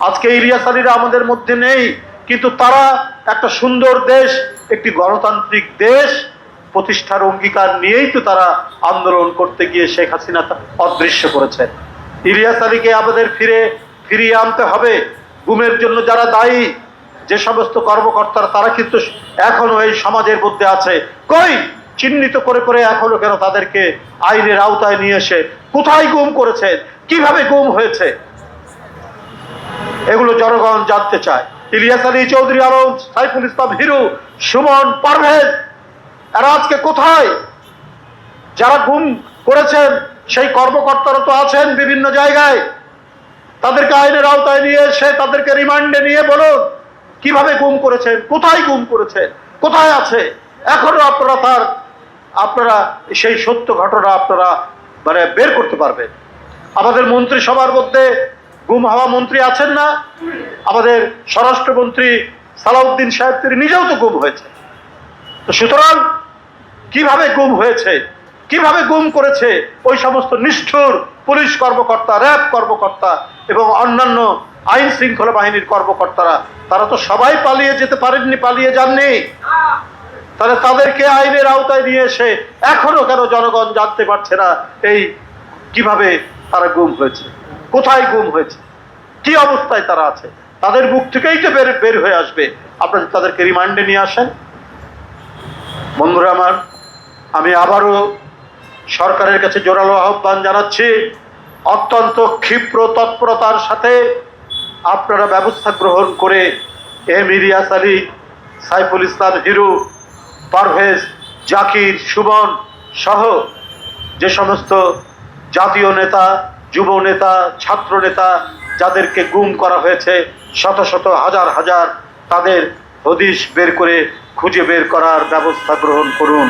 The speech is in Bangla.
আজকে ইলিয়াস আলীরা আমাদের মধ্যে নেই, কিন্তু তারা একটা সুন্দর দেশ, একটি গণতান্ত্রিক দেশ প্রতিষ্ঠার অঙ্গীকার নিয়েই তো তারা আন্দোলন করতে গিয়ে শেখ হাসিনা অদৃশ্য করেছেন। ইলিয়াস আলীকে আমাদের ফিরিয়ে আনতে হবে। গুমের জন্য যারা দায়ী যে সমস্ত কর্মকর্তারা, তারা কিন্তু এখনো এই সমাজের মধ্যে আছে। কই চিহ্নিত করে করে এখনো কেন তাদেরকে আইনের আওতায় নিয়ে এসে কোথায় গুম করেছেন, কিভাবে গুম হয়েছে, এগুলো জনগণ জানতে চায়। ইলিয়াস আলী, চৌধুরী আলম, সাইফুল ইসলাম হিরু, সুমন, পারভেজ, এরা আজকে কোথায়? যারা গুম করেছেন সেই কর্মকর্তারা তো আছেন বিভিন্ন জায়গায়। তাদেরকে আইনের আওতায় নিয়ে এসে তাদেরকে রিমান্ডে নিয়ে বলুন কিভাবে গুম করেছেন, কোথায় গুম করেছেন, কোথায় আছে। এখনো আপনারা সেই সত্য ঘটনা আপনারা বের করতে পারবেন। আমাদের মন্ত্রিসভার মধ্যে গুম হওয়া মন্ত্রী আছেন না? আমাদের স্বরাষ্ট্রমন্ত্রী সালাউদ্দিন সাহেব, তিনি নিজেও তো গুম হয়েছে। তো সুতরাং কিভাবে গুম হয়েছে, কিভাবে গুম করেছে ওই সমস্ত নিষ্ঠুর পুলিশ কর্মকর্তা, র্যাব কর্মকর্তা এবং অন্যান্য আইন শৃঙ্খলা বাহিনীর কর্মকর্তারা, তারা তো সবাই পালিয়ে যেতে পারেননি, পালিয়ে যাননি। তাহলে তাদেরকে আইনের আওতায় নিয়ে এসে এখনো কেন জনগণ জানতে পারছে না এই কিভাবে তারা গুম হয়েছে, কোথায় গুম হয়েছে, কি অবস্থায় তারা আছে? তাদের মুখ থেকেই তো বের হয়ে আসবে। আপনারা তাদেরকে রিমান্ডে নিয়ে আসেন। বন্ধুরা আমার, আমি আবারও সরকারের কাছে জোরালো আহ্বান জানাচ্ছি, অত্যন্ত ক্ষিপ্র তৎপরতার সাথে আপনারা ব্যবস্থা গ্রহণ করে ইলিয়াস আলী, সাইফুল ইসলাম হিরু, পারভেজ, জাকির, সুমন সহ যে সমস্ত জাতীয় নেতা, যুব নেতা, ছাত্র নেতা যাদেরকে গুম করা হয়েছে, শত শত হাজার হাজার, তাদের হদিশ বের করে খুঁজে বের করার ব্যবস্থা গ্রহণ করুন।